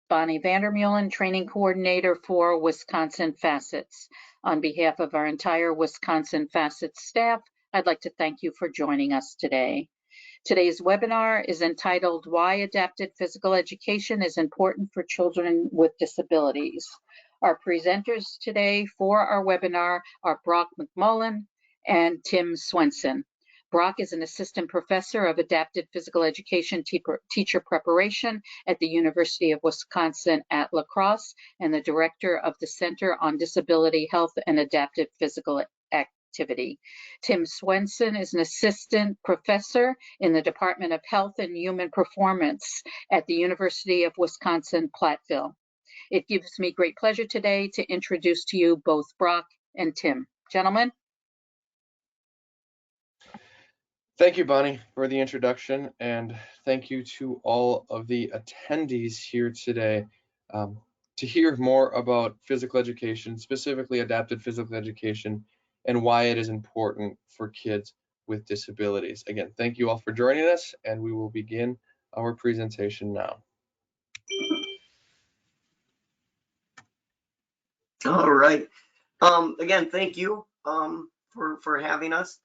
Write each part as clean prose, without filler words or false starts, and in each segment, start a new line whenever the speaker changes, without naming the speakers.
Bonnie Vandermeulen, Training Coordinator for Wisconsin Facets. On behalf of our entire Wisconsin Facets staff, I'd like to thank you for joining us today. Today's webinar is entitled Why Adapted Physical Education is Important for Children with Disabilities. Our presenters today for our webinar are Brock McMullen and Tim Swenson. Brock is an assistant professor of adapted physical education teacher preparation at the University of Wisconsin at La Crosse and the director of the Center on Disability Health and Adapted Physical Activity. Tim Swenson is an assistant professor in the Department of Health and Human Performance at the University of Wisconsin-Platteville. It gives me great pleasure today to introduce to you both Brock and Tim. Gentlemen.
Thank you, Bonnie, for the introduction, and thank you to all of the attendees here today to hear more about physical education, specifically adapted physical education, and why it is important for kids with disabilities. Again, thank you all for joining us, and we will begin our presentation now.
All right. Again, thank you for having us.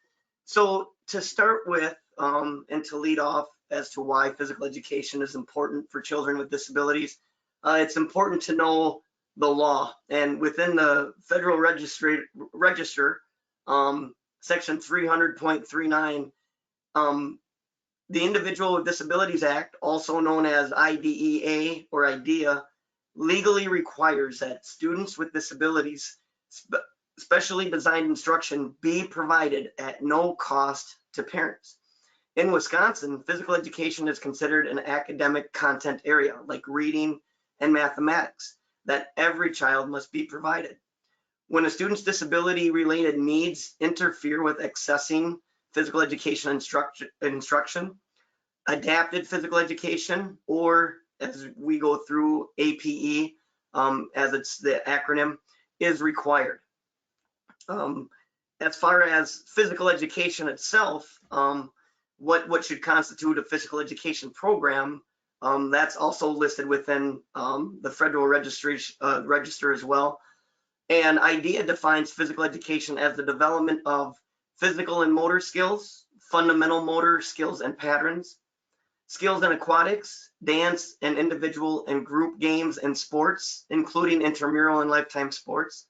So to start with, and to lead off as to why physical education is important for children with disabilities, it's important to know the law. And within the Federal Register, Section 300.39, the Individual with Disabilities Act, also known as IDEA or IDEA, legally requires that students with disabilities, specially designed instruction, be provided at no cost to parents. In Wisconsin, physical education is considered an academic content area like reading and mathematics that every child must be provided. When a student's disability-related needs interfere with accessing physical education instruction, adapted physical education, or as we go through APE, as it's the acronym, is required. As far as physical education itself, what should constitute a physical education program, that's also listed within the Federal Register as well. And IDEA defines physical education as the development of physical and motor skills, fundamental motor skills and patterns, skills in aquatics, dance, and individual and group games and sports, including intramural and lifetime sports.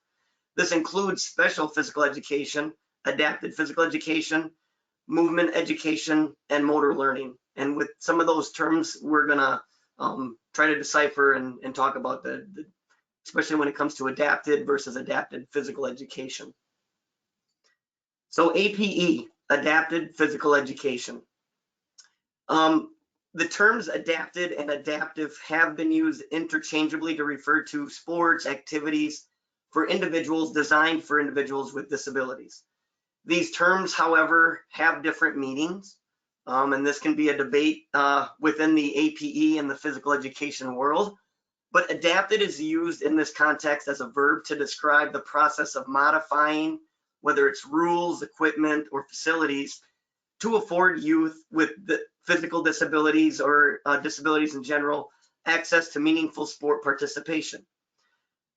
This includes special physical education, adapted physical education, movement education, and motor learning. And with some of those terms, we're gonna try to decipher and talk about especially when it comes to adapted versus adapted physical education. So APE, adapted physical education. The terms adapted and adaptive have been used interchangeably to refer to sports, activities for individuals designed for individuals with disabilities. These terms, however, have different meanings, and this can be a debate within the APE and the physical education world. But adapted is used in this context as a verb to describe the process of modifying, whether it's rules, equipment, or facilities, to afford youth with the physical disabilities or disabilities in general access to meaningful sport participation.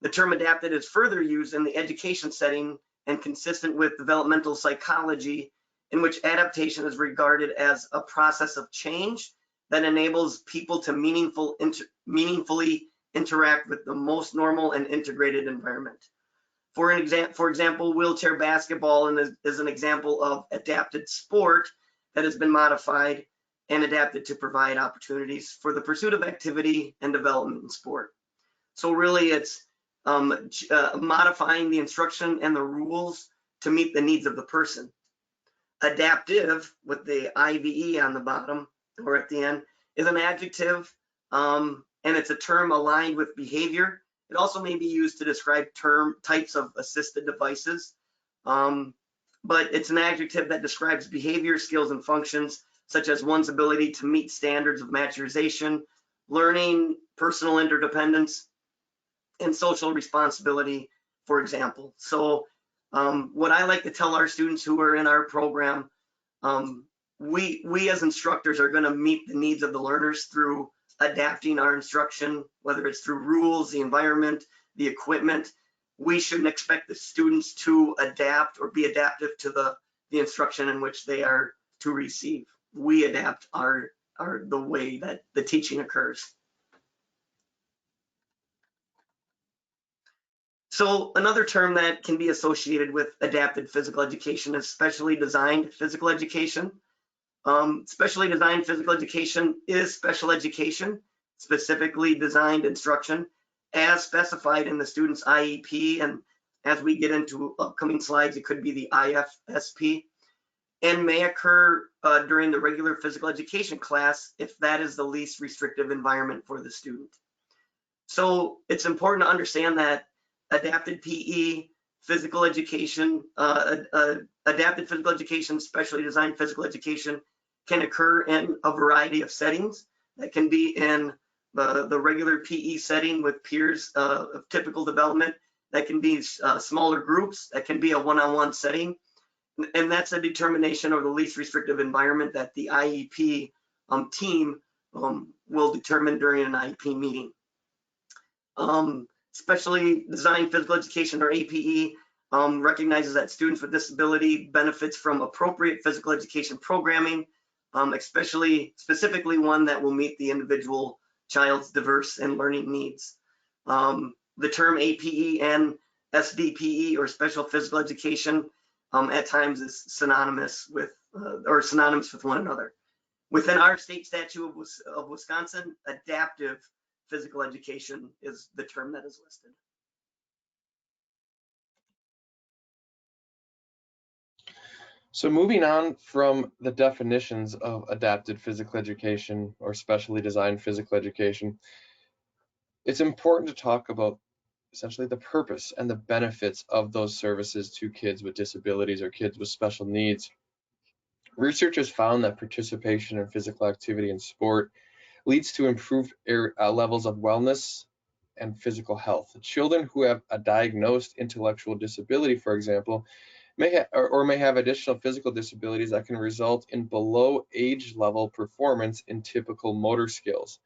The term adapted is further used in the education setting and consistent with developmental psychology, in which adaptation is regarded as a process of change that enables people to meaningfully interact with the most normal and integrated environment. For example, wheelchair basketball is an example of adapted sport that has been modified and adapted to provide opportunities for the pursuit of activity and development in sport. So really it's modifying the instruction and the rules to meet the needs of the person. Adaptive, with the IVE on the bottom or at the end, is an adjective, and it's a term aligned with behavior. It also may be used to describe types of assisted devices, but it's an adjective that describes behavior, skills, and functions, such as one's ability to meet standards of maturization, learning, personal interdependence, and social responsibility, for example. So what I like to tell our students who are in our program, we as instructors are going to meet the needs of the learners through adapting our instruction, whether it's through rules, the environment, the equipment. We shouldn't expect the students to adapt or be adaptive to the instruction in which they are to receive. We adapt the way that the teaching occurs. So another term that can be associated with adapted physical education is specially designed physical education. Specially designed physical education is special education, specifically designed instruction, as specified in the student's IEP, and as we get into upcoming slides, it could be the IFSP, and may occur during the regular physical education class if that is the least restrictive environment for the student. So it's important to understand that adapted PE, physical education, adapted physical education, specially designed physical education can occur in a variety of settings. That can be in the regular PE setting with peers of typical development. That can be smaller groups. That can be a one-on-one setting. And that's a determination of the least restrictive environment that the IEP team will determine during an IEP meeting. Specially designed physical education, or APE, recognizes that students with disability benefits from appropriate physical education programming, specifically one that will meet the individual child's diverse and learning needs. The term APE and SDPE, or special physical education, at times is synonymous with one another. Within our state statute of Wisconsin, adaptive physical education is the term that is listed.
So moving on from the definitions of adapted physical education or specially designed physical education, it's important to talk about essentially the purpose and the benefits of those services to kids with disabilities or kids with special needs. Research has found that participation in physical activity and sport leads to improved levels of wellness and physical health. Children who have a diagnosed intellectual disability, for example, may have additional physical disabilities that can result in below age level performance in typical motor skills.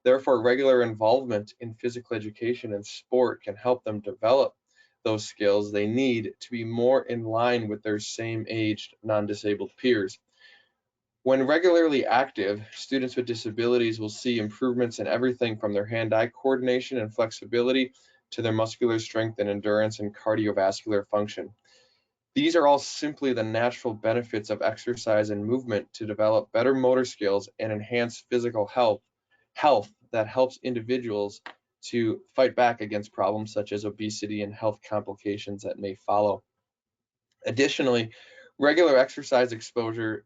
Therefore, regular involvement in physical education and sport can help them develop those skills they need to be more in line with their same-aged non-disabled peers. When regularly active, students with disabilities will see improvements in everything from their hand-eye coordination and flexibility to their muscular strength and endurance and cardiovascular function. These are all simply the natural benefits of exercise and movement to develop better motor skills and enhance physical health that helps individuals to fight back against problems such as obesity and health complications that may follow. Additionally, regular exercise exposure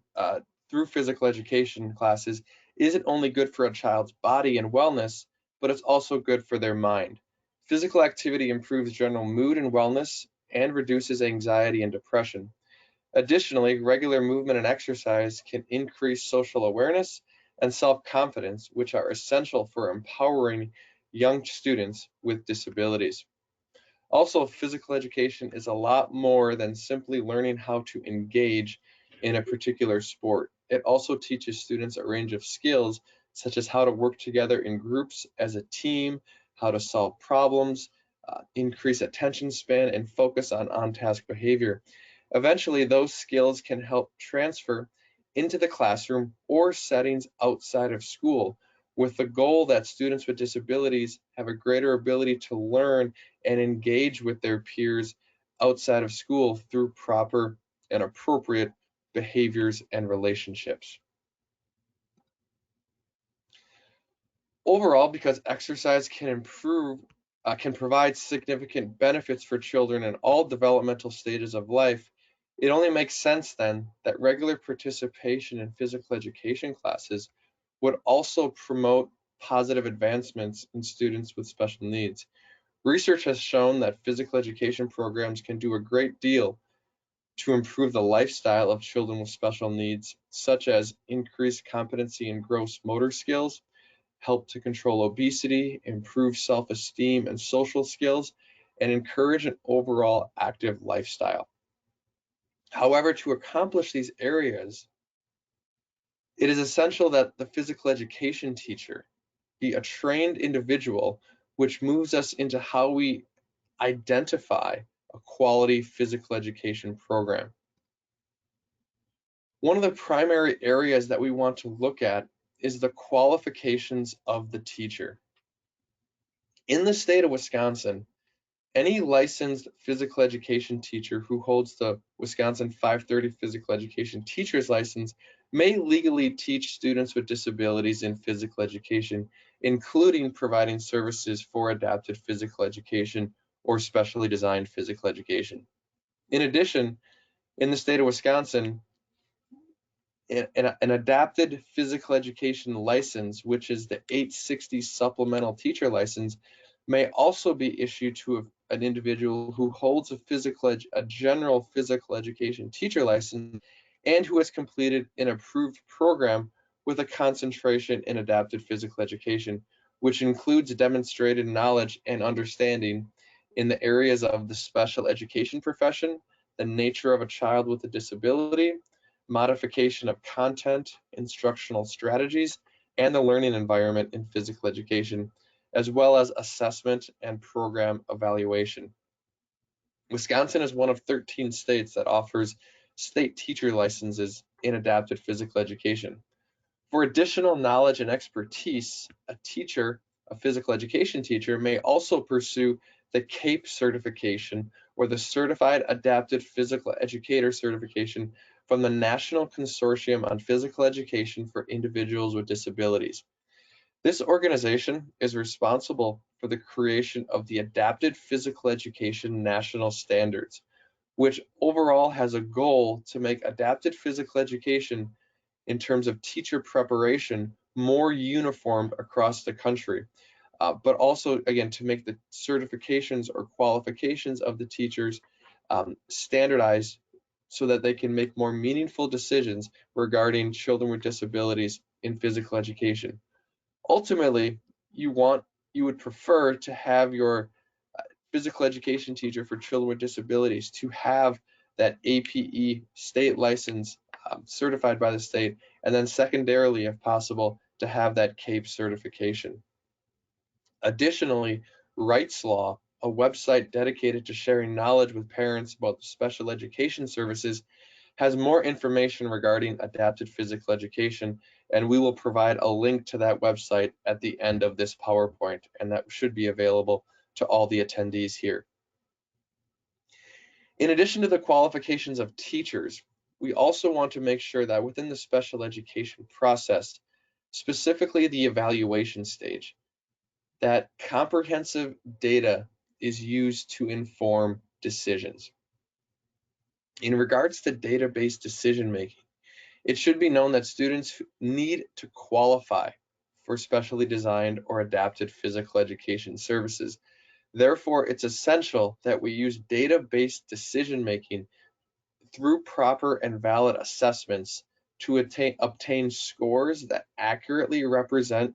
through physical education classes isn't only good for a child's body and wellness, but it's also good for their mind. Physical activity improves general mood and wellness and reduces anxiety and depression. Additionally, regular movement and exercise can increase social awareness and self-confidence, which are essential for empowering young students with disabilities. Also, physical education is a lot more than simply learning how to engage in a particular sport. It also teaches students a range of skills, such as how to work together in groups as a team, how to solve problems, increase attention span, and focus on task behavior. Eventually, those skills can help transfer into the classroom or settings outside of school, with the goal that students with disabilities have a greater ability to learn and engage with their peers outside of school through proper and appropriate behaviors and relationships. Overall, because exercise can provide significant benefits for children in all developmental stages of life, it only makes sense then that regular participation in physical education classes would also promote positive advancements in students with special needs. Research has shown that physical education programs can do a great deal to improve the lifestyle of children with special needs, such as increased competency in gross motor skills, help to control obesity, improve self-esteem and social skills, and encourage an overall active lifestyle. However, to accomplish these areas, it is essential that the physical education teacher be a trained individual, which moves us into how we identify a quality physical education program. One of the primary areas that we want to look at is the qualifications of the teacher. In the state of Wisconsin, any licensed physical education teacher who holds the Wisconsin 530 physical education teacher's license may legally teach students with disabilities in physical education, including providing services for adapted physical education or specially designed physical education. In addition, in the state of Wisconsin, an adapted physical education license, which is the 860 supplemental teacher license, may also be issued to an individual who holds a general physical education teacher license and who has completed an approved program with a concentration in adapted physical education, which includes demonstrated knowledge and understanding in the areas of the special education profession, the nature of a child with a disability, modification of content, instructional strategies, and the learning environment in physical education, as well as assessment and program evaluation. Wisconsin is one of 13 states that offers state teacher licenses in adapted physical education. For additional knowledge and expertise, a physical education teacher, may also pursue the CAPE certification or the Certified Adapted Physical Educator certification from the National Consortium on Physical Education for Individuals with Disabilities. This organization is responsible for the creation of the Adapted Physical Education National Standards, which overall has a goal to make adapted physical education in terms of teacher preparation more uniform across the country, but also, again, to make the certifications or qualifications of the teachers standardized so that they can make more meaningful decisions regarding children with disabilities in physical education. Ultimately, you would prefer to have your physical education teacher for children with disabilities to have that APE state license certified by the state, and then secondarily, if possible, to have that CAPE certification. Additionally, Rights Law, a website dedicated to sharing knowledge with parents about the special education services, has more information regarding adapted physical education, and we will provide a link to that website at the end of this PowerPoint, and that should be available to all the attendees here. In addition to the qualifications of teachers, we also want to make sure that within the special education process, specifically the evaluation stage, that comprehensive data is used to inform decisions. In regards to data-based decision making, it should be known that students need to qualify for specially designed or adapted physical education services. Therefore, it's essential that we use data-based decision making through proper and valid assessments to obtain scores that accurately represent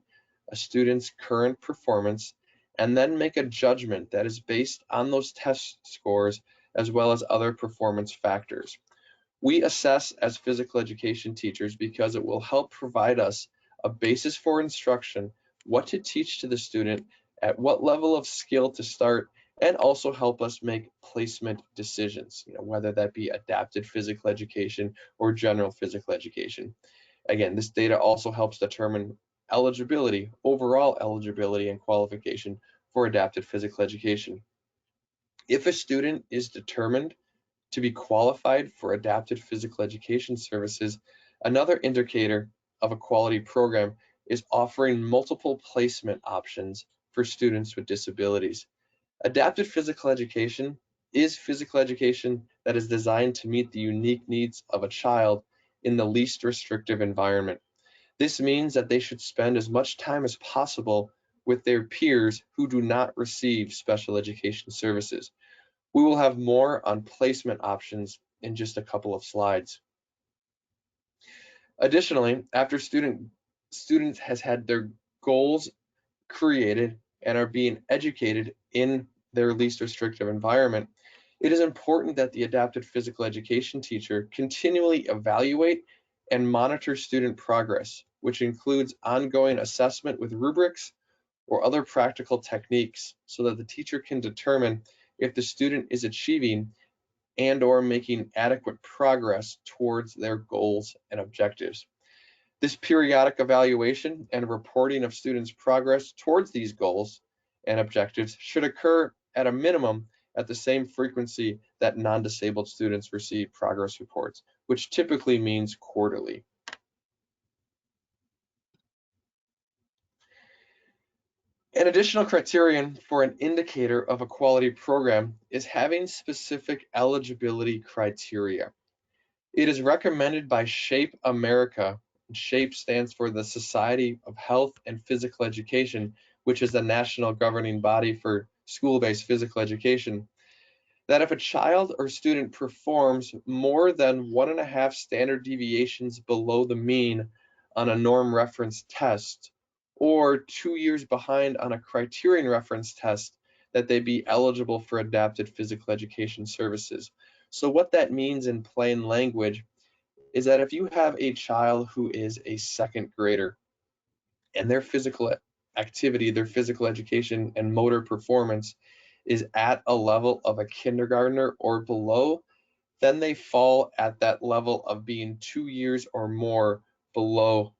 a student's current performance, and then make a judgment that is based on those test scores as well as other performance factors. We assess as physical education teachers because it will help provide us a basis for instruction, what to teach to the student, at what level of skill to start, and also help us make placement decisions, whether that be adapted physical education or general physical education. Again, this data also helps determine eligibility, overall eligibility and qualification for adapted physical education. If a student is determined to be qualified for adapted physical education services, another indicator of a quality program is offering multiple placement options for students with disabilities. Adapted physical education is physical education that is designed to meet the unique needs of a child in the least restrictive environment. This means that they should spend as much time as possible with their peers who do not receive special education services. We will have more on placement options in just a couple of slides. Additionally, after students has had their goals created and are being educated in their least restrictive environment, it is important that the adapted physical education teacher continually evaluate and monitor student progress, which includes ongoing assessment with rubrics, or other practical techniques so that the teacher can determine if the student is achieving and/or making adequate progress towards their goals and objectives. This periodic evaluation and reporting of students' progress towards these goals and objectives should occur at a minimum at the same frequency that non-disabled students receive progress reports, which typically means quarterly. An additional criterion for an indicator of a quality program is having specific eligibility criteria. It is recommended by SHAPE America. SHAPE stands for the Society of Health and Physical Education, which is the national governing body for school-based physical education, that if a child or student performs more than 1.5 standard deviations below the mean on a norm reference test, or 2 years behind on a criterion reference test, that they be eligible for adapted physical education services. So what that means in plain language is that if you have a child who is a second grader and their physical activity, their physical education and motor performance is at a level of a kindergartner or below, then they fall at that level of being 2 years or more below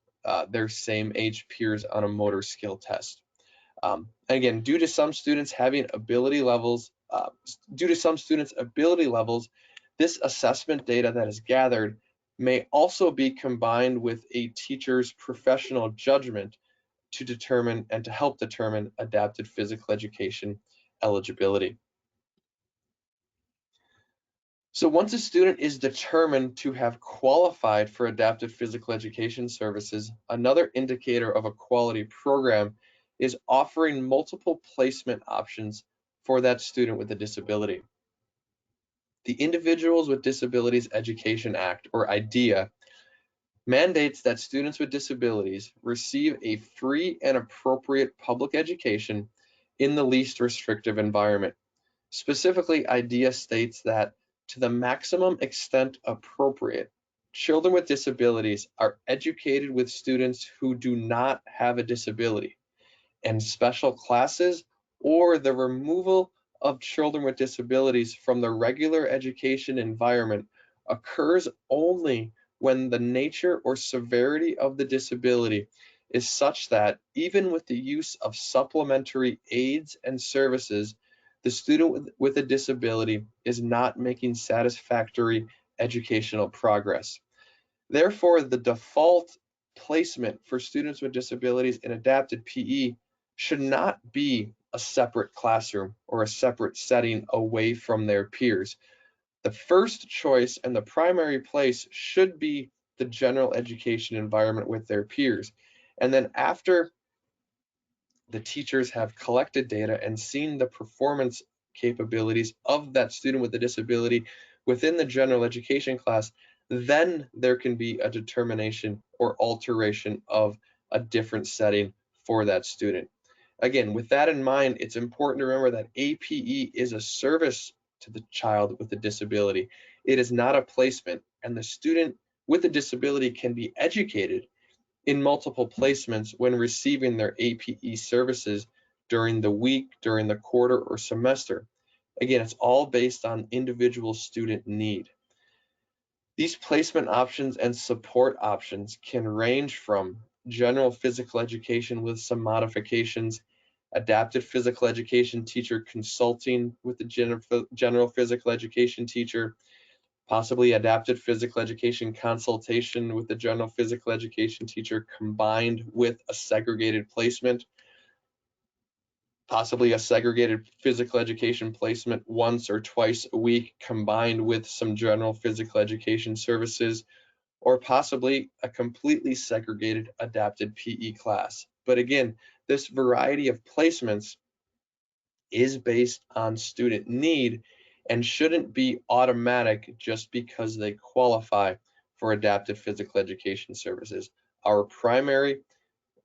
their same age peers on a motor skill test. Again, due to some students' ability levels, this assessment data that is gathered may also be combined with a teacher's professional judgment to determine and to help determine adapted physical education eligibility. So once a student is determined to have qualified for adapted physical education services, another indicator of a quality program is offering multiple placement options for that student with a disability. The Individuals with Disabilities Education Act, or IDEA, mandates that students with disabilities receive a free and appropriate public education in the least restrictive environment. Specifically, IDEA states that to the maximum extent appropriate, children with disabilities are educated with students who do not have a disability, and special classes or the removal of children with disabilities from the regular education environment occurs only when the nature or severity of the disability is such that even with the use of supplementary aids and services, the student with a disability is not making satisfactory educational progress. Therefore, the default placement for students with disabilities in adapted PE should not be a separate classroom or a separate setting away from their peers. The first choice and the primary place should be the general education environment with their peers. And then after the teachers have collected data and seen the performance capabilities of that student with a disability within the general education class, then there can be a determination or alteration of a different setting for that student. Again, with that in mind, it's important to remember that APE is a service to the child with a disability. It is not a placement, and the student with a disability can be educated in multiple placements when receiving their APE services during the week, during the quarter, or semester. Again, it's all based on individual student need. These placement options and support options can range from general physical education with some modifications, adapted physical education teacher consulting with the general physical education teacher, possibly adapted physical education consultation with the general physical education teacher combined with a segregated placement, possibly a segregated physical education placement once or twice a week combined with some general physical education services, or possibly a completely segregated adapted PE class. But again, this variety of placements is based on student need and shouldn't be automatic just because they qualify for adapted physical education services. Our primary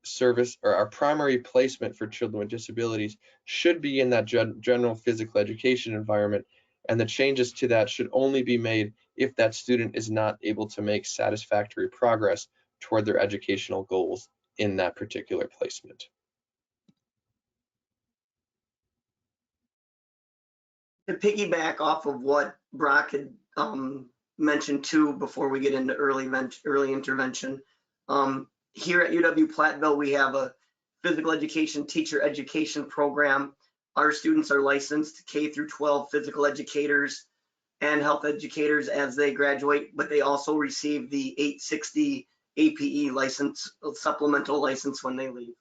service or our primary placement for children with disabilities should be in that general physical education environment, and the changes to that should only be made if that student is not able to make satisfactory progress toward their educational goals in that particular placement.
to piggyback off of what Brock had mentioned too, before we get into early intervention, here at UW-Platteville, we have a physical education teacher education program. Our students are licensed K through 12 physical educators and health educators as they graduate, but they also receive the 860 APE license, supplemental license, when they leave.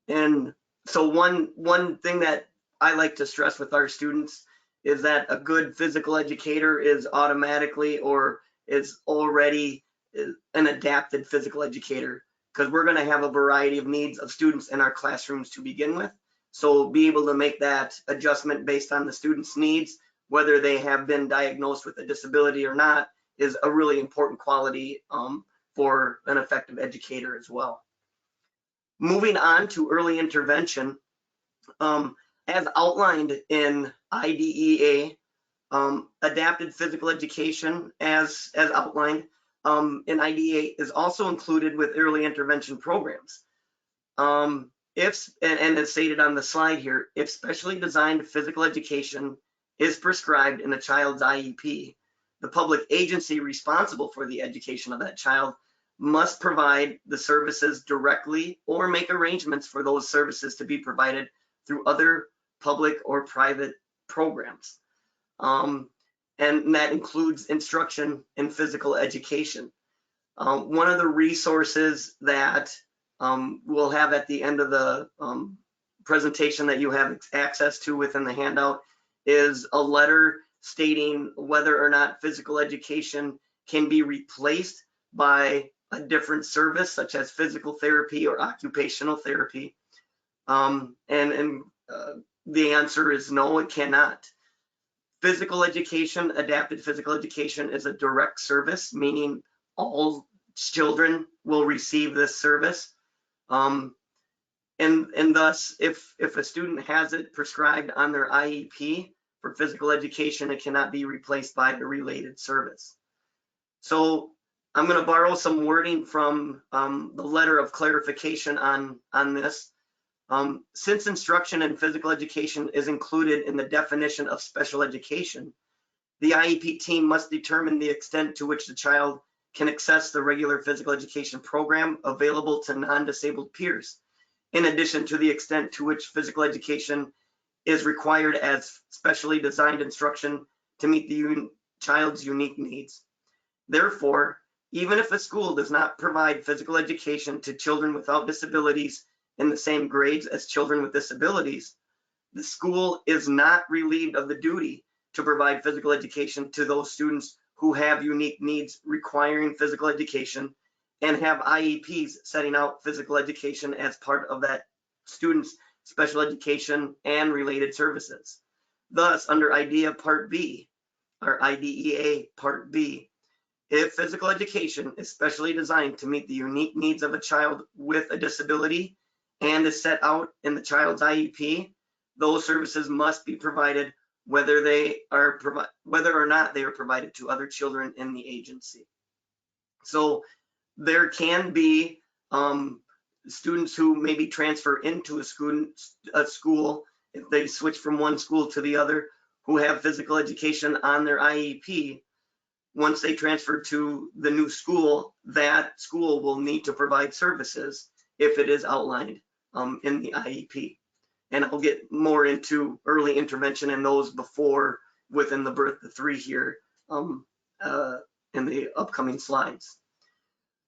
And so one thing that I like to stress with our students is that a good physical educator is automatically or is already an adapted physical educator, because we're going to have a variety of needs of students in our classrooms to begin with. So be able to make that adjustment based on the student's needs, whether they have been diagnosed with a disability or not, is a really important quality for an effective educator as well. Moving on to early intervention, as outlined in IDEA, adapted physical education as outlined in IDEA is also included with early intervention programs. And as stated on the slide here, if specially designed physical education is prescribed in a child's IEP, the public agency responsible for the education of that child must provide the services directly or make arrangements for those services to be provided through other public or private programs. And that includes instruction in physical education. One of the resources that we'll have at the end of the presentation that you have access to within the handout is a letter stating whether or not physical education can be replaced by a different service, such as physical therapy or occupational therapy. The answer is no, it cannot. Physical education, adapted physical education, is a direct service, meaning all children will receive this service. And thus, if a student has it prescribed on their IEP for physical education, it cannot be replaced by a related service. So I'm going to borrow some wording from the letter of clarification on this. Since instruction in physical education is included in the definition of special education, the IEP team must determine the extent to which the child can access the regular physical education program available to non-disabled peers, in addition to the extent to which physical education is required as specially designed instruction to meet the child's unique needs. Therefore, even if a school does not provide physical education to children without disabilities in the same grades as children with disabilities, the school is not relieved of the duty to provide physical education to those students who have unique needs requiring physical education and have IEPs setting out physical education as part of that student's special education and related services. Thus, under IDEA Part B, or IDEA Part B, if physical education is specially designed to meet the unique needs of a child with a disability and is set out in the child's IEP, those services must be provided whether or not they are provided to other children in the agency. So there can be students who maybe transfer into a school if they switch from one school to the other, who have physical education on their IEP. Once they transfer to the new school, that school will need to provide services if it is outlined in the IEP. And I'll get more into early intervention and those within the birth to 3 here in the upcoming slides.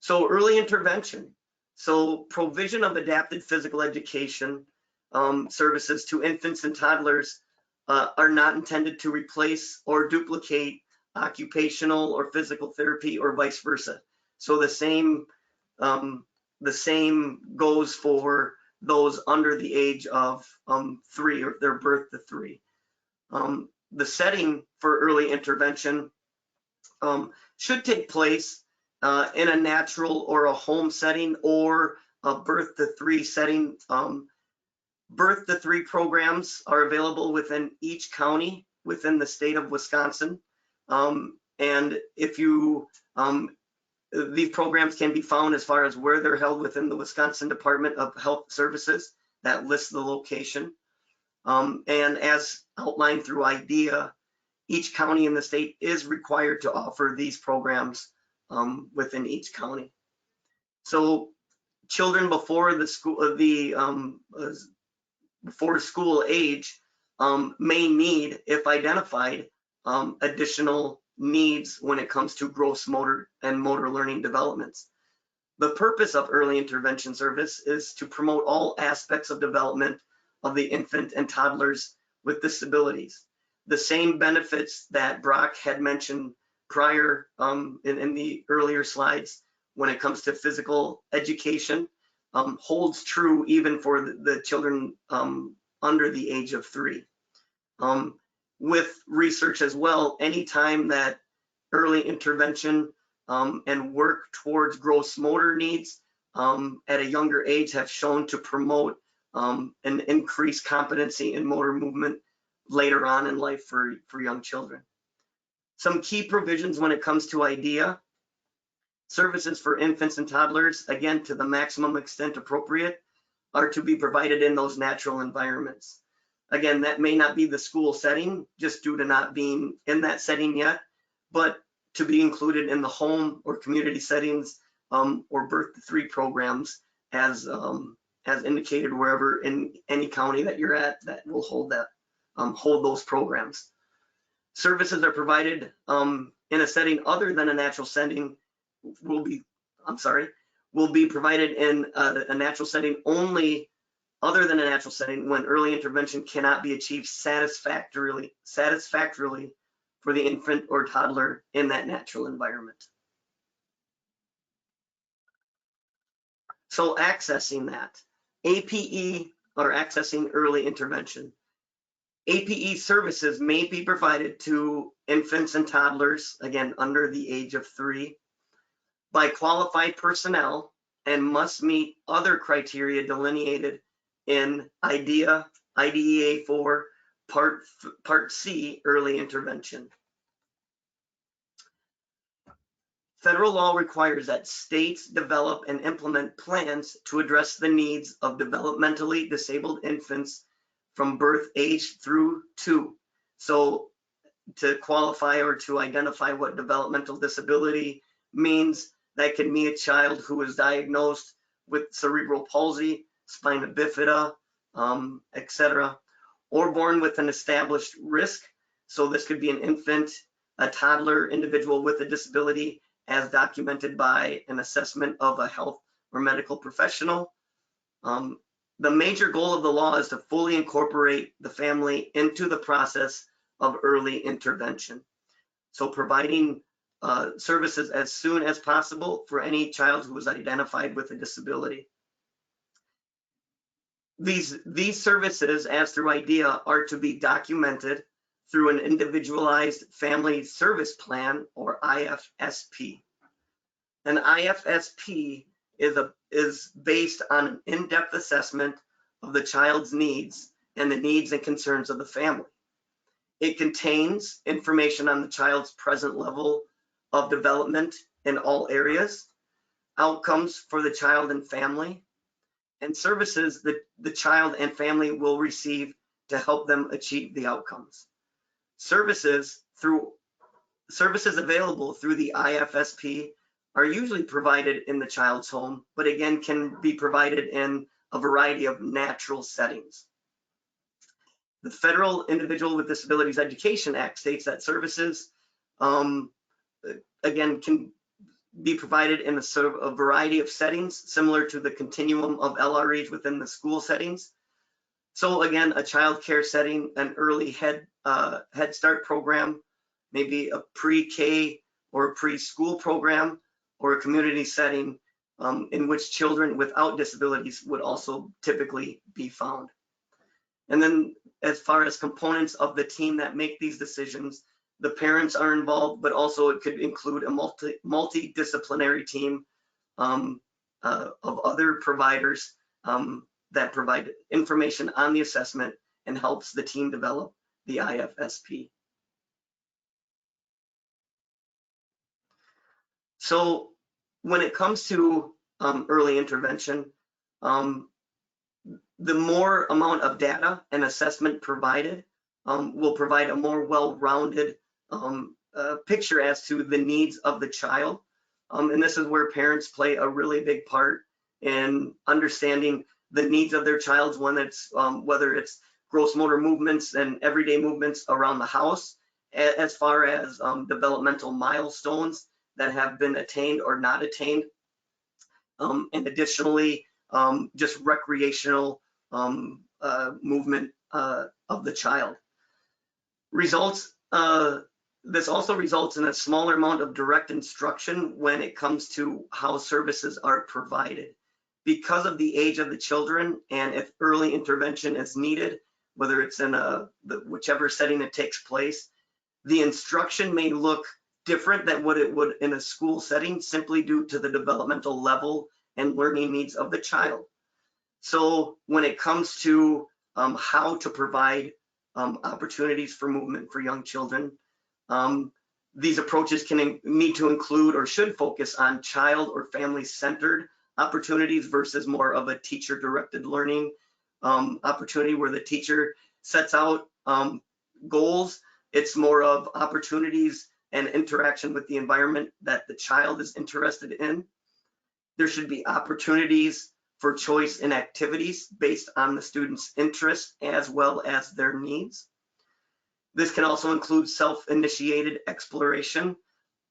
So early intervention. So provision of adapted physical education services to infants and toddlers are not intended to replace or duplicate occupational or physical therapy or vice versa. So the same goes for those under the age of 3 or their birth to 3. The setting for early intervention should take place in a natural or a home setting or a birth to 3 setting. Birth to 3 programs are available within each county within the state of Wisconsin. And if you, these programs can be found as far as where they're held within the Wisconsin Department of Health Services that lists the location. And as outlined through IDEA, each county in the state is required to offer these programs within each county. So children before the school, before school age may need, if identified, additional needs when it comes to gross motor and motor learning developments. The purpose of early intervention service is to promote all aspects of development of the infant and toddlers with disabilities. The same benefits that Brock had mentioned prior in the earlier slides when it comes to physical education holds true even for the children under the age of 3. With research as well, anytime that early intervention and work towards gross motor needs at a younger age have shown to promote an increased competency in motor movement later on in life for young children. Some key provisions when it comes to IDEA. Services for infants and toddlers, again, to the maximum extent appropriate, are to be provided in those natural environments. Again, that may not be the school setting, just due to not being in that setting yet, but to be included in the home or community settings or birth to 3 programs as indicated wherever in any county that you're at that will hold that, hold those programs. Services are provided in a setting other than a natural setting will be provided in a natural setting only other than a natural setting when early intervention cannot be achieved satisfactorily for the infant or toddler in that natural environment. So accessing that, APE or accessing early intervention. APE services may be provided to infants and toddlers, again, under the age of 3, by qualified personnel and must meet other criteria delineated in IDEA 4 Part C, early intervention. Federal law requires that states develop and implement plans to address the needs of developmentally disabled infants from birth age through 2. So to qualify or to identify what developmental disability means, that can be a child who is diagnosed with cerebral palsy, spina bifida, etc., or born with an established risk. So this could be an infant, a toddler, individual with a disability as documented by an assessment of a health or medical professional. The major goal of the law is to fully incorporate the family into the process of early intervention. So providing services as soon as possible for any child who is identified with a disability. These services, as through IDEA, are to be documented through an individualized family service plan, or IFSP. An IFSP is based on an in-depth assessment of the child's needs and the needs and concerns of the family. It contains information on the child's present level of development in all areas, outcomes for the child and family, and services that the child and family will receive to help them achieve the outcomes. Services available through the IFSP are usually provided in the child's home, but again can be provided in a variety of natural settings. The Federal Individual with Disabilities Education Act states that services, again, can be provided in a variety of settings, similar to the continuum of LREs within the school settings. So again, a child care setting, an early Head Start program, maybe a pre-K or a preschool program, or a community setting in which children without disabilities would also typically be found. And then as far as components of the team that make these decisions, the parents are involved, but also it could include a multidisciplinary team of other providers that provide information on the assessment and helps the team develop the IFSP. So when it comes to early intervention, the more amount of data and assessment provided, will provide a more well-rounded picture as to the needs of the child. And this is where parents play a really big part in understanding the needs of their child, when it's whether it's gross motor movements and everyday movements around the house, as far as developmental milestones that have been attained or not attained, and additionally just recreational movement of the child. This also results in a smaller amount of direct instruction when it comes to how services are provided. Because of the age of the children, and if early intervention is needed, whether it's in whichever setting it takes place, the instruction may look different than what it would in a school setting, simply due to the developmental level and learning needs of the child. So when it comes to how to provide opportunities for movement for young children, these approaches can need to include or should focus on child or family-centered opportunities versus more of a teacher-directed learning opportunity where the teacher sets out goals. It's more of opportunities and interaction with the environment that the child is interested in. There should be opportunities for choice in activities based on the student's interests as well as their needs. This can also include self-initiated exploration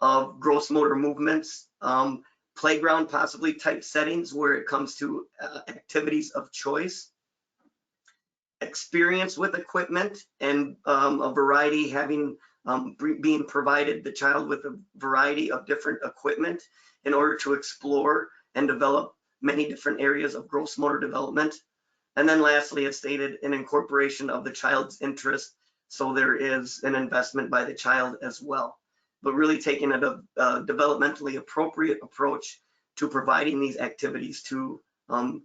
of gross motor movements, playground possibly type settings where it comes to activities of choice, experience with equipment and a variety being provided the child with a variety of different equipment in order to explore and develop many different areas of gross motor development. And then lastly, as stated, an incorporation of the child's interest, so there is an investment by the child as well. But really taking a developmentally appropriate approach to providing these activities to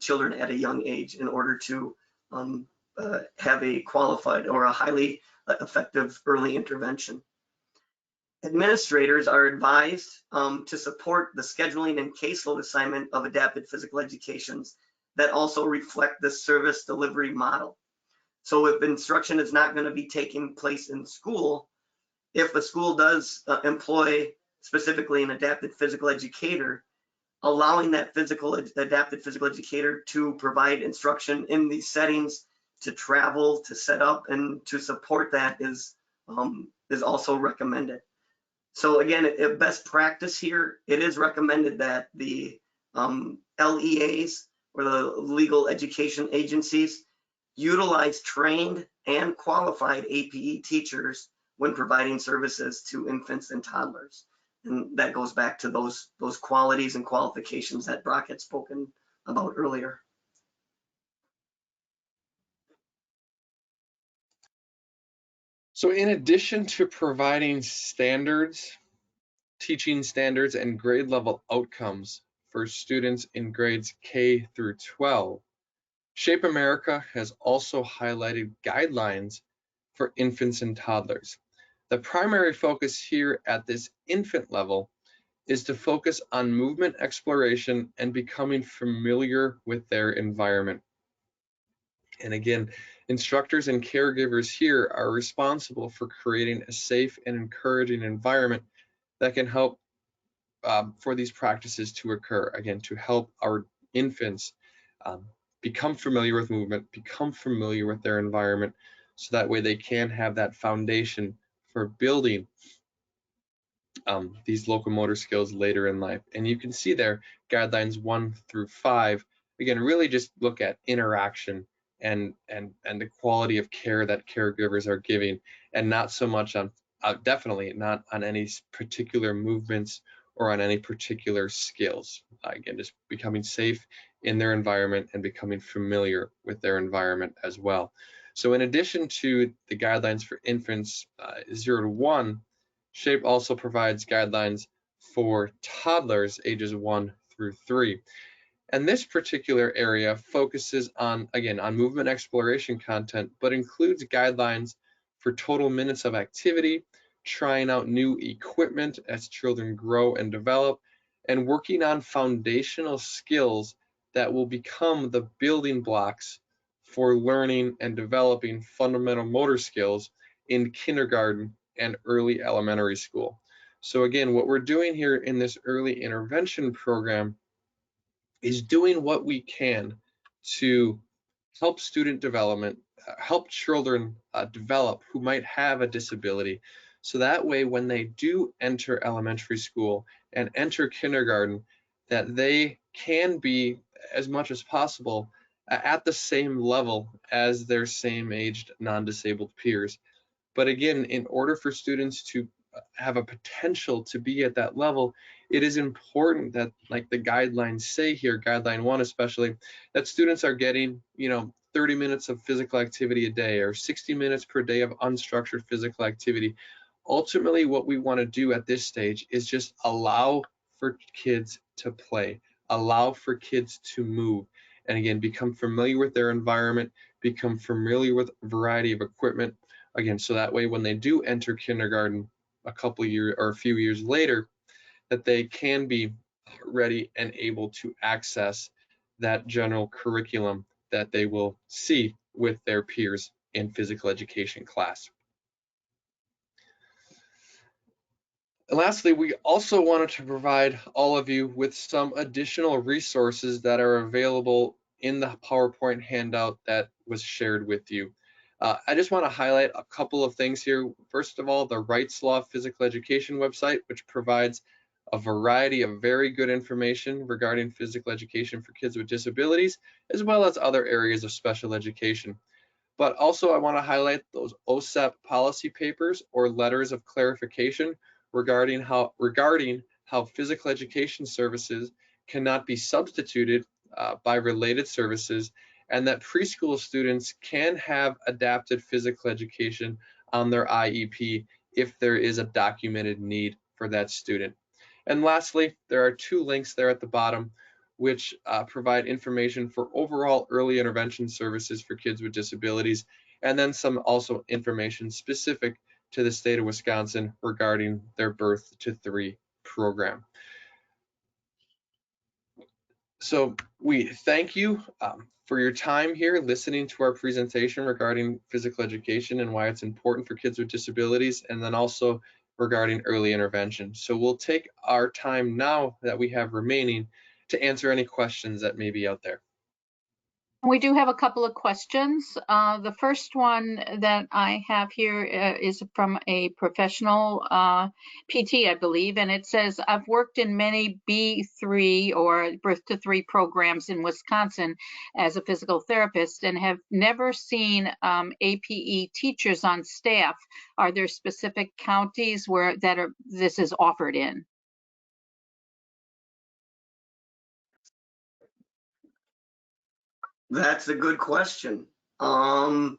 children at a young age in order to have a qualified or a highly effective early intervention. Administrators are advised to support the scheduling and caseload assignment of adapted physical educations that also reflect the service delivery model. So if instruction is not going to be taking place in school, if a school does employ specifically an adapted physical educator, allowing that adapted physical educator to provide instruction in these settings, to travel, to set up, and to support that is also recommended. So again, best practice here, it is recommended that the LEAs, or the legal education agencies, utilize trained and qualified APE teachers when providing services to infants and toddlers. And that goes back to those qualities and qualifications that Brock had spoken about earlier.
So in addition to providing standards, teaching standards, and grade level outcomes for students in grades K through 12, Shape America has also highlighted guidelines for infants and toddlers. The primary focus here at this infant level is to focus on movement exploration and becoming familiar with their environment. And again, instructors and caregivers here are responsible for creating a safe and encouraging environment that can help for these practices to occur, again, to help our infants become familiar with movement, become familiar with their environment, so that way they can have that foundation for building these locomotor skills later in life. And you can see there, guidelines 1 through 5, again, really just look at interaction and the quality of care that caregivers are giving, and not so much on, definitely not on any particular movements or on any particular skills. Again, just becoming safe in their environment and becoming familiar with their environment as well. So in addition to the guidelines for infants 0 to 1, SHAPE also provides guidelines for toddlers ages 1 through 3. And this particular area focuses on, again, on movement exploration content, but includes guidelines for total minutes of activity, trying out new equipment as children grow and develop, and working on foundational skills that will become the building blocks for learning and developing fundamental motor skills in kindergarten and early elementary school. So again, what we're doing here in this early intervention program is doing what we can to help student development, help children develop who might have a disability. So that way, when they do enter elementary school and enter kindergarten, that they can be, as much as possible, at the same level as their same aged non-disabled peers. But again, in order for students to have a potential to be at that level, it is important that, like the guidelines say here, guideline 1 especially, that students are getting, 30 minutes of physical activity a day or 60 minutes per day of unstructured physical activity. Ultimately, what we want to do at this stage is just allow for kids to play, allow for kids to move, and again, become familiar with their environment, become familiar with a variety of equipment. Again, so that way when they do enter kindergarten a couple years or a few years later, that they can be ready and able to access that general curriculum that they will see with their peers in physical education class. And lastly, we also wanted to provide all of you with some additional resources that are available in the PowerPoint handout that was shared with you. I just want to highlight a couple of things here. First of all, the Wright's Law Physical Education website, which provides a variety of very good information regarding physical education for kids with disabilities, as well as other areas of special education. But also I want to highlight those OSEP policy papers or letters of clarification regarding how physical education services cannot be substituted by related services, and that preschool students can have adapted physical education on their IEP if there is a documented need for that student. And lastly, there are 2 links there at the bottom which provide information for overall early intervention services for kids with disabilities, and then some also information specific to the state of Wisconsin regarding their Birth to 3 program. So we thank you for your time here listening to our presentation regarding physical education and why it's important for kids with disabilities, and then also regarding early intervention. So we'll take our time now that we have remaining to answer any questions that may be out there.
We do have a couple of questions. The first one that I have here is from a professional PT, I believe, and it says, I've worked in many B3 or birth to 3 programs in Wisconsin as a physical therapist and have never seen APE teachers on staff. Are there specific counties where this is offered in?
That's a good question. I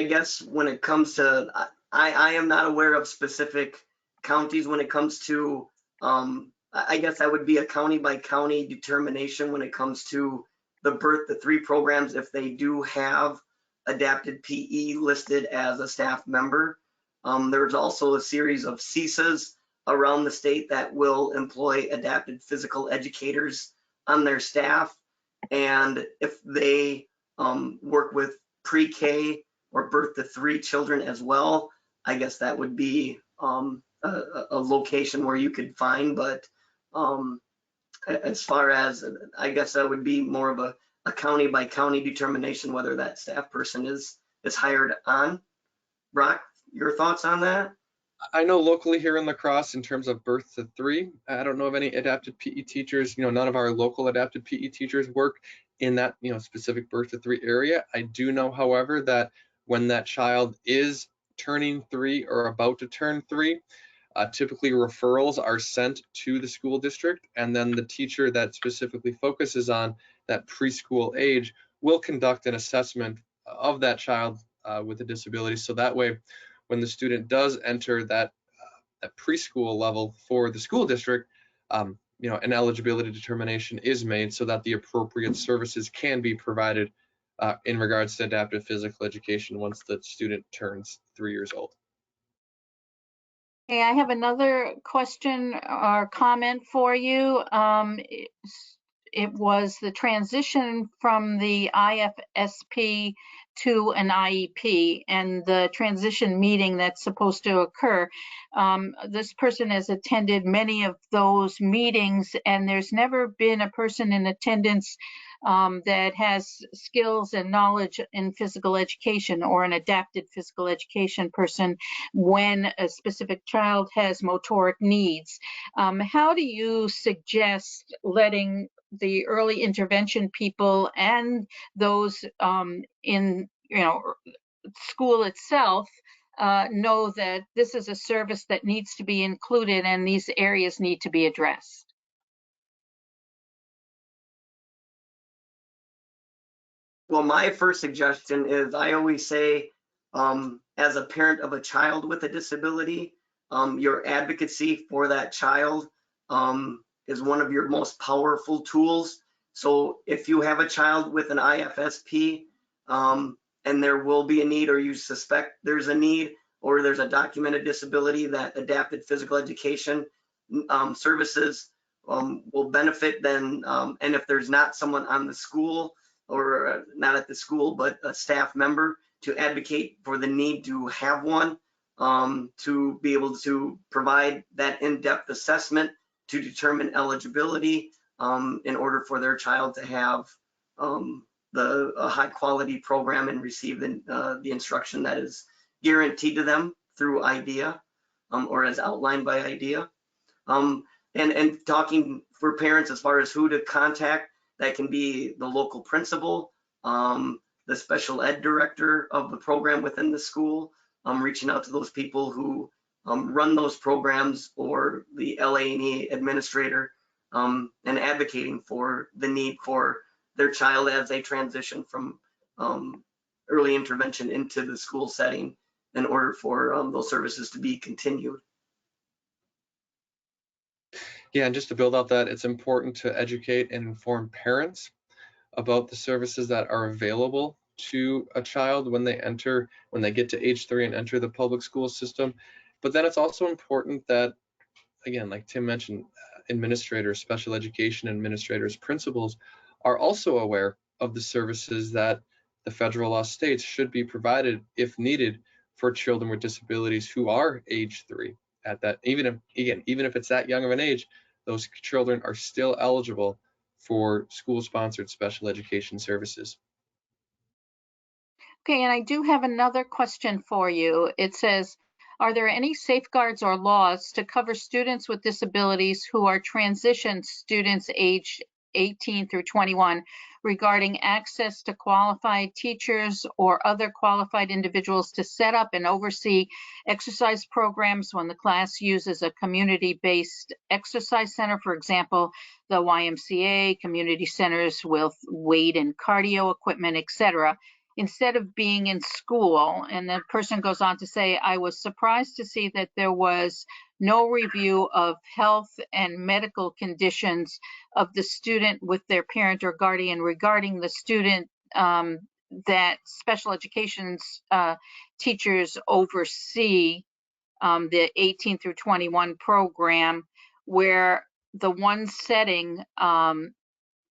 guess when it comes to, I am not aware of specific counties when it comes to, I guess that would be a county by county determination when it comes to the birth to 3 programs, if they do have adapted PE listed as a staff member. There's also a series of CISAs around the state that will employ adapted physical educators on their staff. And if they work with pre-K or birth to 3 children as well, I guess that would be a location where you could find. But as far as, I guess that would be more of a county by county determination whether that staff person is hired on. Brock, your thoughts on that?
I know locally here in La Crosse, in terms of birth to 3, I don't know of any adapted PE teachers. None of our local adapted PE teachers work in that, specific birth to 3 area. I do know, however, that when that child is turning 3 or about to turn 3, typically referrals are sent to the school district, and then the teacher that specifically focuses on that preschool age will conduct an assessment of that child with a disability. So that way, when the student does enter that preschool level for the school district, an eligibility determination is made so that the appropriate services can be provided in regards to adaptive physical education once the student turns 3 years old.
Okay, I have another question or comment for you. it was the transition from the IFSP to an IEP and the transition meeting that's supposed to occur. This person has attended many of those meetings, and there's never been a person in attendance that has skills and knowledge in physical education, or an adapted physical education person when a specific child has motoric needs. How do you suggest letting the early intervention people and those in school itself know that this is a service that needs to be included and these areas need to be addressed?
Well, my first suggestion is, I always say, as a parent of a child with a disability, your advocacy for that child is one of your most powerful tools. So if you have a child with an IFSP, and there will be a need, or you suspect there's a need, or there's a documented disability, that adapted physical education services will benefit then. And if there's not someone on the school, or not at the school, but a staff member, to advocate for the need to have one, to be able to provide that in-depth assessment to determine eligibility in order for their child to have a high quality program and receive the instruction that is guaranteed to them through IDEA, or as outlined by IDEA. And talking for parents as far as who to contact, that can be the local principal, the special ed director of the program within the school, reaching out to those people who run those programs, or the LA&E administrator, and advocating for the need for their child as they transition from early intervention into the school setting, in order for those services to be continued.
Yeah, and just to build out that, it's important to educate and inform parents about the services that are available to a child when they get to age 3 and enter the public school system. But then it's also important that, again, like Tim mentioned, administrators, special education administrators, principals are also aware of the services that the federal law states should be provided if needed for children with disabilities who are age 3. At that, even if it's that young of an age, those children are still eligible for school-sponsored special education services.
Okay, and I do have another question for you. It says, are there any safeguards or laws to cover students with disabilities who are transition students aged 18 through 21 regarding access to qualified teachers or other qualified individuals to set up and oversee exercise programs when the class uses a community-based exercise center, for example, the YMCA, community centers with weight and cardio equipment, etc., instead of being in school? And the person goes on to say, I was surprised to see that there was no review of health and medical conditions of the student with their parent or guardian regarding the student that special education teachers oversee the 18 through 21 program, where the one setting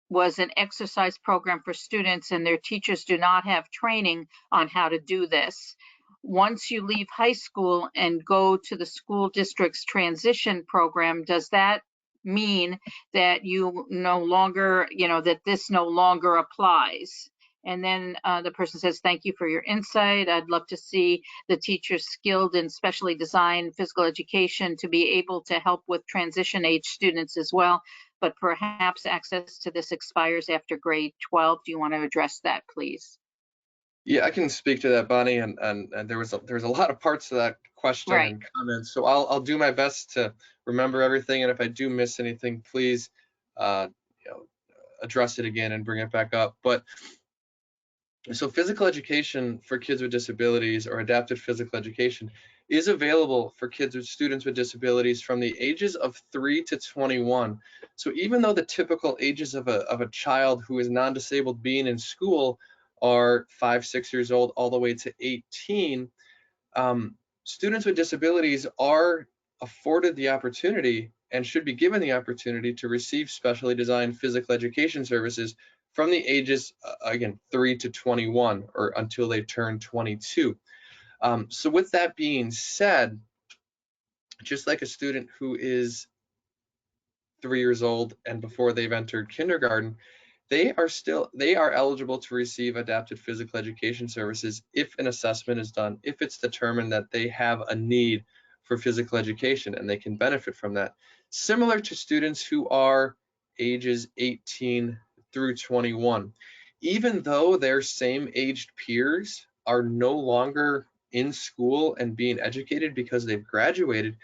was an exercise program for students, and their teachers do not have training on how to do this. Once you leave high school and go to the school district's transition program, does that mean that you no longer, that this no longer applies? And then the person says, thank you for your insight. I'd love to see the teachers skilled in specially designed physical education to be able to help with transition age students as well, but perhaps access to this expires after grade 12. Do you want to address that, please?
Yeah, I can speak to that, Bonnie, and there's a lot of parts to that question
Right.
and comments. So I'll do my best to remember everything, and if I do miss anything, please address it again and bring it back up. But so physical education for kids with disabilities, or adapted physical education, is available for students with disabilities from the ages of 3 to 21. So even though the typical ages of a child who is non-disabled being in school are 5, 6 years old all the way to 18, students with disabilities are afforded the opportunity and should be given the opportunity to receive specially designed physical education services from the ages, again, 3 to 21 or until they turn 22. So with that being said, just like a student who is 3 years old and before they've entered kindergarten, they are eligible to receive adapted physical education services if an assessment is done, if it's determined that they have a need for physical education and they can benefit from that. Similar to students who are ages 18 through 21. Even though their same aged peers are no longer in school and being educated because they've graduated,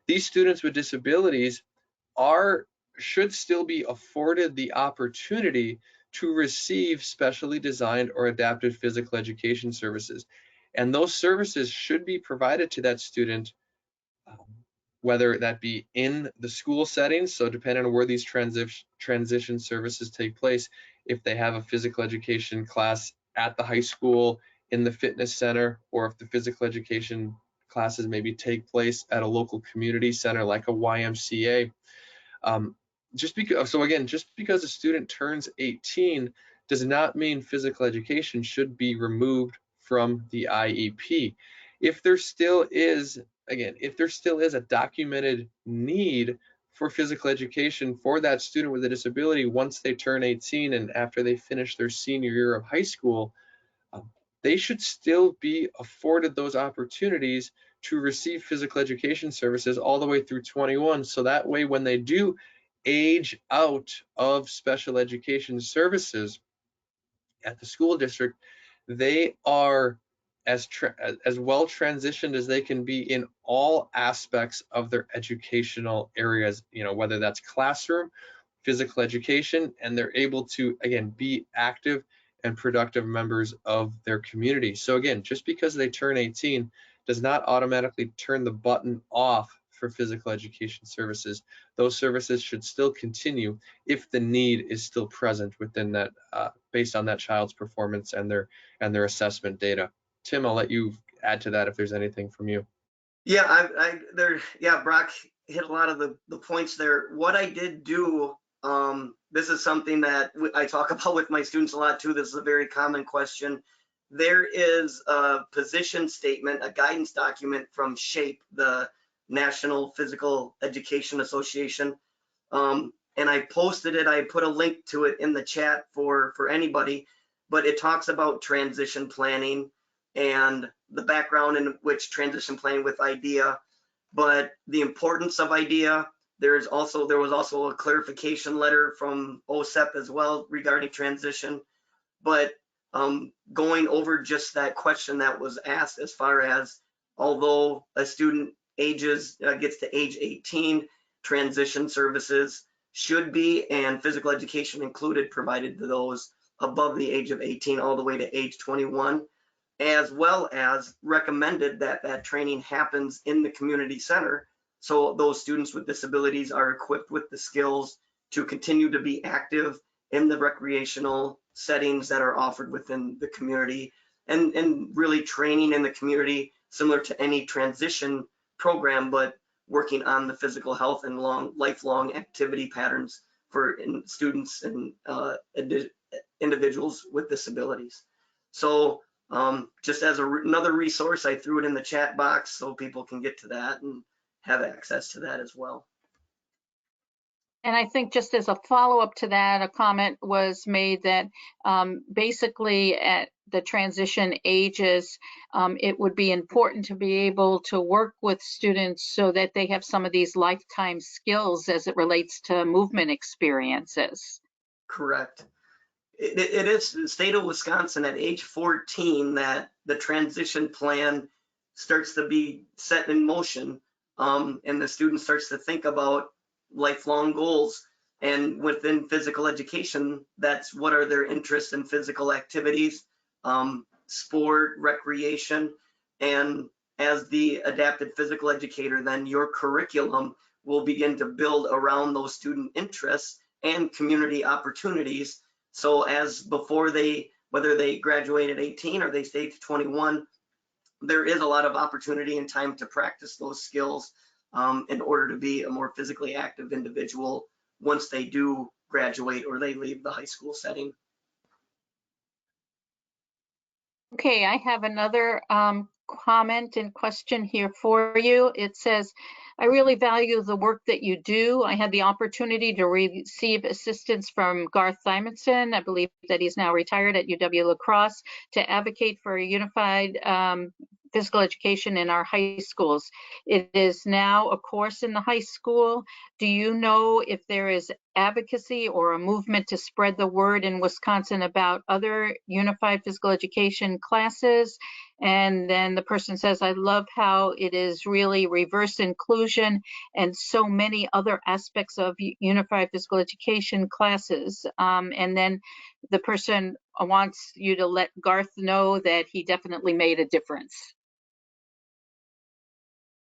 these students with disabilities should still be afforded the opportunity to receive specially designed or adapted physical education services. And those services should be provided to that student, whether that be in the school setting, so depending on where these transition services take place, if they have a physical education class at the high school, in the fitness center, or if the physical education classes maybe take place at a local community center like a YMCA. Just because a student turns 18 does not mean physical education should be removed from the IEP. If there still is a documented need for physical education for that student with a disability once they turn 18 and after they finish their senior year of high school, they should still be afforded those opportunities to receive physical education services all the way through 21. So that way, when they do age out of special education services at the school district, they are as well transitioned as they can be in all aspects of their educational areas, whether that's classroom, physical education, and they're able to, again, be active and productive members of their community. So again, just because they turn 18 does not automatically turn the button off for physical education services. Those services should still continue if the need is still present within that, based on that child's performance and their assessment data. Tim, I'll let you add to that if there's anything from you.
Yeah, Brock hit a lot of the points there. What I did do, this is something that I talk about with my students a lot too. This is a very common question. There is a position statement, a guidance document from SHAPE, the National Physical Education Association. And I posted it, I put a link to it in the chat for anybody, but it talks about transition planning and the background in which transition planning with IDEA, but the importance of IDEA. There was also a clarification letter from OSEP as well regarding transition, but going over just that question that was asked as far as, although a student gets to age 18, transition services should be, and physical education included, provided to those above the age of 18 all the way to age 21, as well as recommended that that training happens in the community center, so those students with disabilities are equipped with the skills to continue to be active in the recreational settings that are offered within the community, and really training in the community similar to any transition program, but working on the physical health and lifelong activity patterns for students and individuals with disabilities. So just as another resource, I threw it in the chat box so people can get to that and have access to that as well.
And I think just as a follow-up to that, a comment was made that basically at the transition ages, it would be important to be able to work with students so that they have some of these lifetime skills as it relates to movement experiences.
Correct. It is the state of Wisconsin at age 14 that the transition plan starts to be set in motion, and the student starts to think about lifelong goals. And within physical education, that's what are their interests in physical activities, sport, recreation. And as the adapted physical educator, then your curriculum will begin to build around those student interests and community opportunities. So as before whether they graduate at 18 or they stay to 21, there is a lot of opportunity and time to practice those skills in order to be a more physically active individual once they do graduate or they leave the high school setting.
Okay, I have another comment and question here for you. It says, I really value the work that you do. I had the opportunity to receive assistance from Garth Simonson. I believe that he's now retired at UW-La Crosse, to advocate for a unified physical education in our high schools. It is now a course in the high school. Do you know if there is advocacy or a movement to spread the word in Wisconsin about other unified physical education classes? And then the person says, I love how it is really reverse inclusion and so many other aspects of unified physical education classes. And then the person wants you to let Garth know that he definitely made a difference.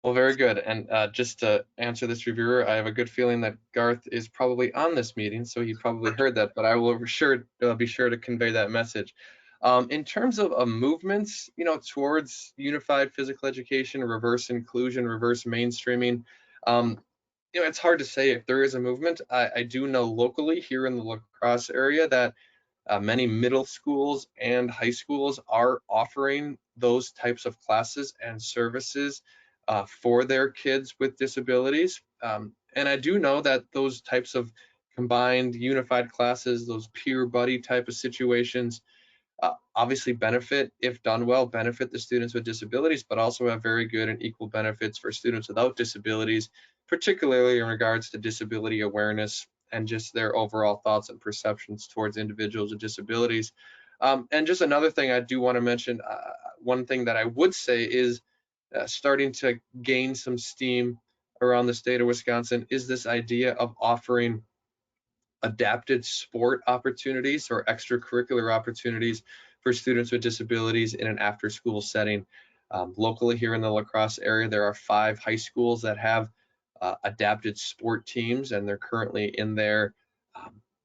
Well, very good. And just to answer this reviewer, I have a good feeling that Garth is probably on this meeting, so he probably heard that, but I will be sure to convey that message. In terms of movements, towards unified physical education, reverse inclusion, reverse mainstreaming, it's hard to say if there is a movement. I do know locally here in the La Crosse area that many middle schools and high schools are offering those types of classes and services for their kids with disabilities. And I do know that those types of combined unified classes, those peer buddy type of situations, obviously benefit, if done well, benefit the students with disabilities, but also have very good and equal benefits for students without disabilities, particularly in regards to disability awareness and just their overall thoughts and perceptions towards individuals with disabilities. And just another thing I do want to mention, one thing that I would say is starting to gain some steam around the state of Wisconsin is this idea of offering adapted sport opportunities or extracurricular opportunities for students with disabilities in an after-school setting. Locally here in the La Crosse area, there are 5 high schools that have adapted sport teams, and they're currently in their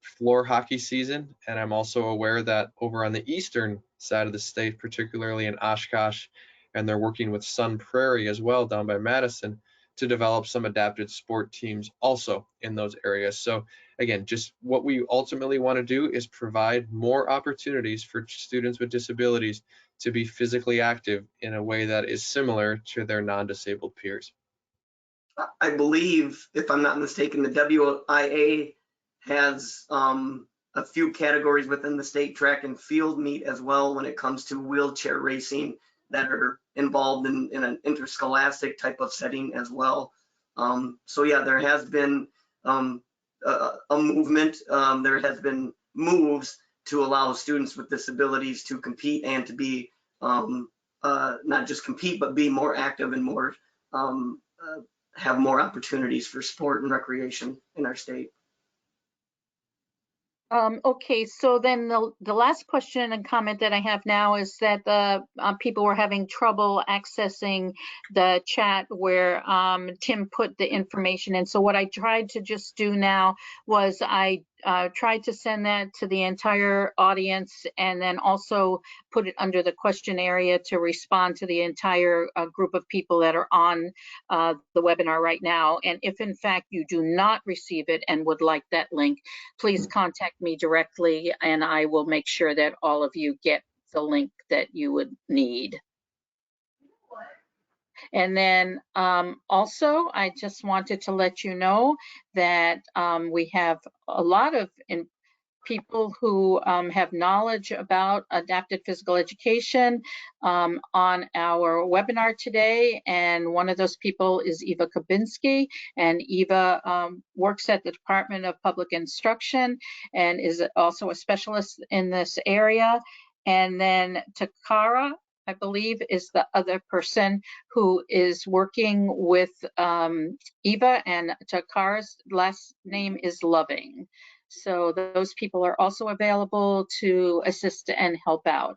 floor hockey season. And I'm also aware that over on the eastern side of the state, particularly in Oshkosh, and they're working with Sun Prairie as well down by Madison to develop some adapted sport teams also in those areas. So again, just what we ultimately want to do is provide more opportunities for students with disabilities to be physically active in a way that is similar to their non-disabled peers.
I believe, if I'm not mistaken, the WIA has a few categories within the state track and field meet as well when it comes to wheelchair racing that are involved in an interscholastic type of setting as well. So yeah, there has been a movement. There has been moves to allow students with disabilities to compete and to be not just compete, but be more active and more have more opportunities for sport and recreation in our state.
Okay, so then the last question and comment that I have now is that the people were having trouble accessing the chat where Tim put the information in. So what I tried to just do now was I tried to send that to the entire audience and then also put it under the question area to respond to the entire group of people that are on the webinar right now. And if in fact you do not receive it and would like that link, please contact me directly and I will make sure that all of you get the link that you would need. And then also, I just wanted to let you know that we have a lot of people who have knowledge about adapted physical education on our webinar today. And one of those people is Eva Kabinski. And Eva works at the Department of Public Instruction and is also a specialist in this area. And then Takara, I believe, is the other person who is working with Eva, and Takara's last name is Loving. So those people are also available to assist and help out.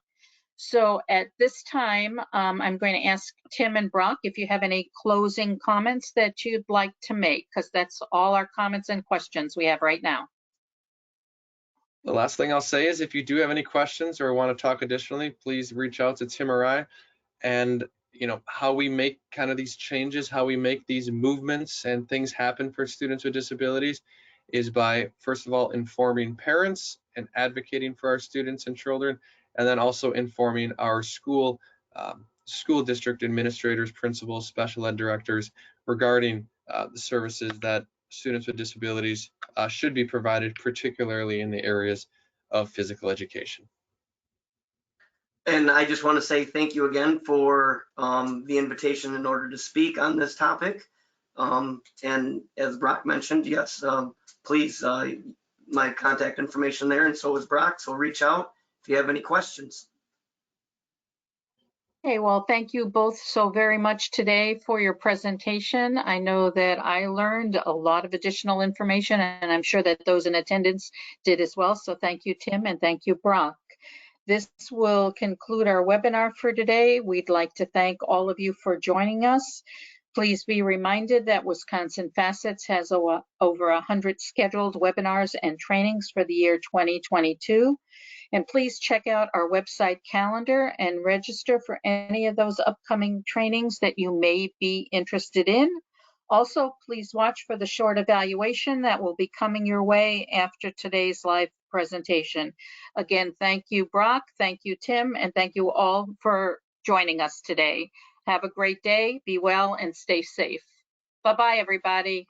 So at this time, I'm going to ask Tim and Brock if you have any closing comments that you'd like to make, because that's all our comments and questions we have right now.
The last thing I'll say is if you do have any questions or want to talk additionally, please reach out to Tim or I. And how we make kind of these changes, how we make these movements and things happen for students with disabilities is by, first of all, informing parents and advocating for our students and children, and then also informing our school district administrators, principals, special ed directors regarding the services that students with disabilities should be provided, particularly in the areas of physical education.
And I just want to say thank you again for the invitation in order to speak on this topic. And as Brock mentioned, yes, please, my contact information there, and so is Brock, so reach out if you have any questions.
Okay, well, thank you both so very much today for your presentation. I know that I learned a lot of additional information, and I'm sure that those in attendance did as well. So thank you, Tim, and thank you, Brock. This will conclude our webinar for today. We'd like to thank all of you for joining us. Please be reminded that Wisconsin Facets has over 100 scheduled webinars and trainings for the year 2022. And please check out our website calendar and register for any of those upcoming trainings that you may be interested in. Also, please watch for the short evaluation that will be coming your way after today's live presentation. Again, thank you, Brock, thank you, Tim, and thank you all for joining us today. Have a great day, be well, and stay safe. Bye-bye, everybody.